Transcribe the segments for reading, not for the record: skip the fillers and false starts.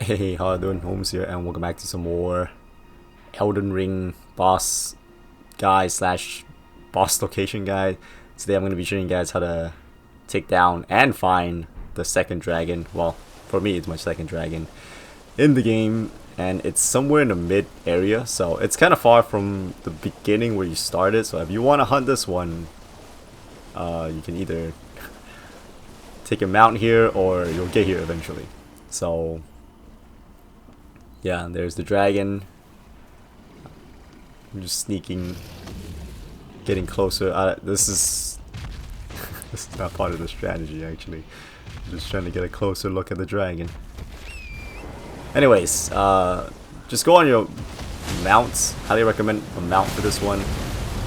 Hey, how you doing? Holmes here, and welcome back to some more Elden Ring boss guide slash boss location guide. Today I'm going to be showing you guys how to take down and find the second dragon. Well, for me it's my second dragon in the game, and it's somewhere in the mid area, so it's kind of far from the beginning where you started. So if you want to hunt this one, you can either take a mount here or you'll get here eventually. So yeah, there's the dragon. I'm just sneaking, getting closer. This is this is not part of the strategy actually. I'm just trying to get a closer look at the dragon. Anyways, just go on your mounts. Highly recommend a mount for this one.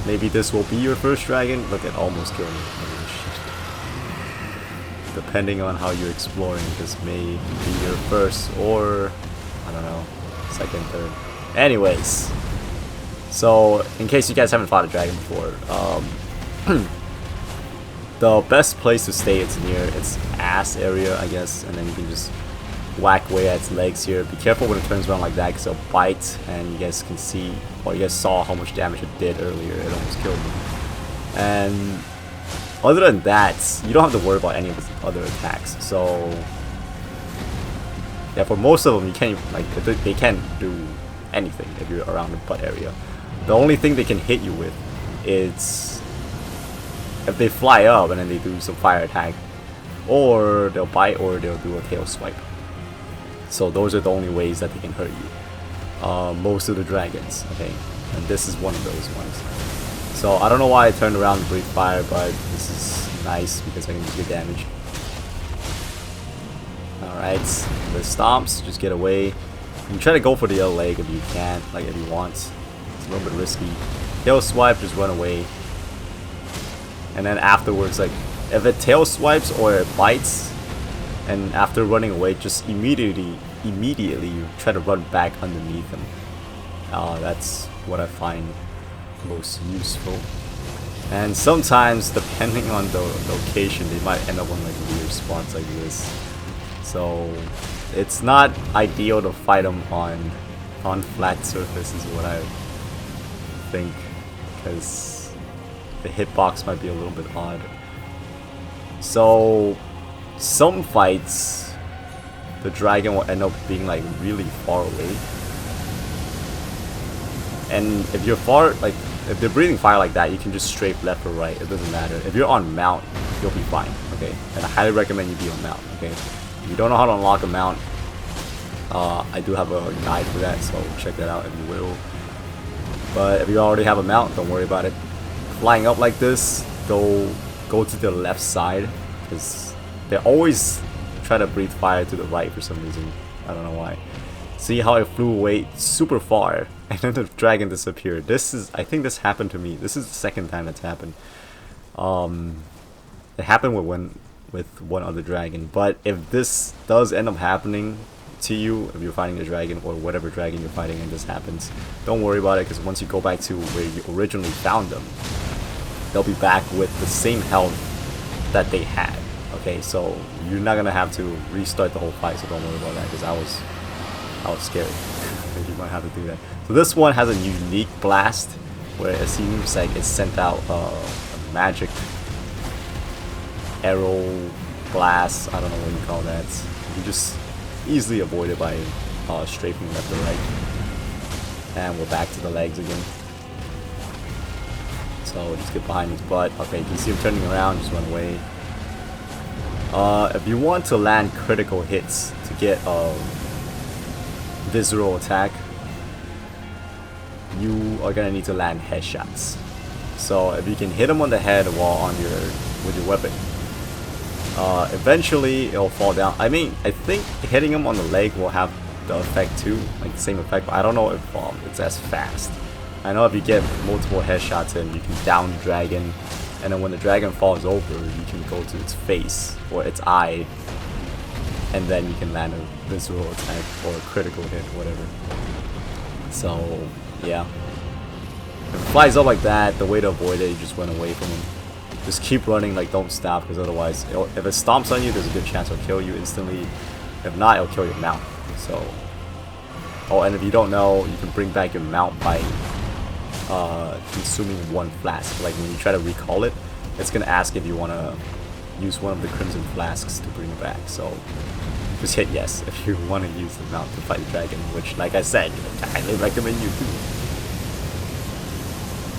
Maybe this will be your first dragon. Look, it almost killed me. Depending on how you're exploring, this may be your first or I don't know, second, third. Anyways, so in case you guys haven't fought a dragon before, the best place to stay is near its ass area, I guess, and then you can just whack away at its legs here. Be careful when it turns around like that, because it'll bite, and you guys can see, or you guys saw how much damage it did earlier. It almost killed me. And other than that, you don't have to worry about any of its other attacks. So yeah, for most of them, you can't, like, they can't do anything if you're around the butt area. The only thing they can hit you with is if they fly up and then they do some fire attack, or they'll bite, or they'll do a tail swipe. So those are the only ways that they can hurt you. Most of the dragons, okay, and this is one of those ones. So I don't know why I turned around and breathe fire, but this is nice because I can just get damage. Alright, the stomps, just get away. You can try to go for the other leg if you can, like if you want. It's a little bit risky. Tail swipe, just run away. And then afterwards, like, if it tail swipes or it bites, and after running away, just immediately you try to run back underneath them. That's what I find most useful. And sometimes, depending on the location, they might end up on like weird spots like this. So it's not ideal to fight them on flat surfaces, is what I think, because the hitbox might be a little bit odd. So some fights, the dragon will end up being like really far away. And if you're far, like, if they're breathing fire like that, you can just strafe left or right. It doesn't matter. If you're on mount, you'll be fine. Okay, and I highly recommend you be on mount. Okay, if you don't know how to unlock a mount, I do have a guide for that, so check that out if you will. But if you already have a mount, don't worry about it. Flying up like this, go to the left side, because they always try to breathe fire to the right for some reason. I don't know why. See how it flew away super far, and then the dragon disappeared. I think this happened to me. This is the second time it's happened. It happened with one other dragon. But if this does end up happening to you, if you're fighting a dragon or whatever dragon you're fighting and this happens, don't worry about it, because once you go back to where you originally found them, they'll be back with the same health that they had. Okay, so you're not gonna have to restart the whole fight, so don't worry about that, because I was scared. You might have to do that. So this one has a unique blast where it seems like it sent out a magic arrow blast. I don't know what you call that. You just easily avoid it by strafing left or right. And we're back to the legs again. So just get behind his butt. Okay, you can see him turning around, just run away. If you want to land critical hits to get visceral attack, you are gonna need to land headshots. So if you can hit him on the head while with your weapon, eventually it'll fall down. I mean, I think hitting him on the leg will have the effect too, like the same effect, but I don't know if it's as fast. I know if you get multiple headshots in, you can down the dragon, and then when the dragon falls over, you can go to its face or its eye, and then you can land a visceral attack or a critical hit, whatever. So yeah, if it flies up like that, the way to avoid it, you just run away from him. Just keep running, like, don't stop, because otherwise, if it stomps on you, there's a good chance it'll kill you instantly. If not, it'll kill your mount. So, oh, and if you don't know, you can bring back your mount by consuming 1 flask. Like when you try to recall it, it's gonna ask if you wanna use one of the crimson flasks to bring back. So just hit yes if you want to use the mount to fight the dragon, which, like I said, I highly recommend you do.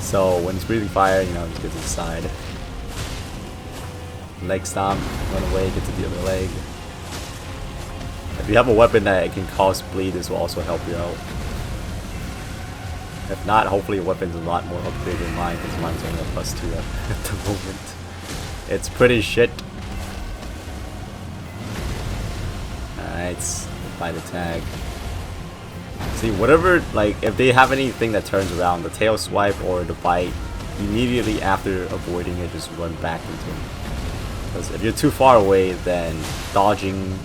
So when it's breathing fire, you know, just get to the side. Leg stomp, run away, get to the other leg. If you have a weapon that can cause bleed, this will also help you out. If not, hopefully your weapon's a lot more upgraded than mine, because mine's only a +2 at the moment. It's pretty shit. Alright, buy the tag. See, whatever, like, if they have anything that turns around, the tail swipe or the bite, immediately after avoiding it, just run back into them. Because if you're too far away, then dodging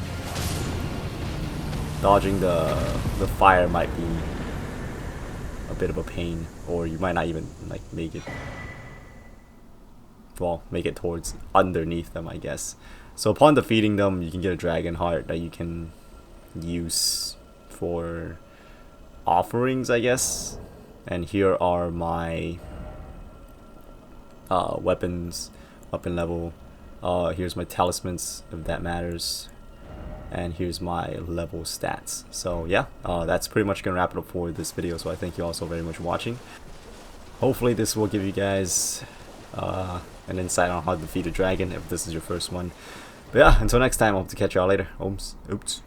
the fire might be a bit of a pain, or you might not even like make it. Well, make it towards underneath them, I guess. So upon defeating them, you can get a dragon heart that you can use for offerings, I guess. And here are my weapon level. Here's my talismans, if that matters. And here's my level stats. So yeah, that's pretty much gonna wrap it up for this video. So I thank you all so very much for watching. Hopefully this will give you guys an insight on how to defeat a dragon if this is your first one. But yeah, until next time, I hope to catch y'all later. Oops.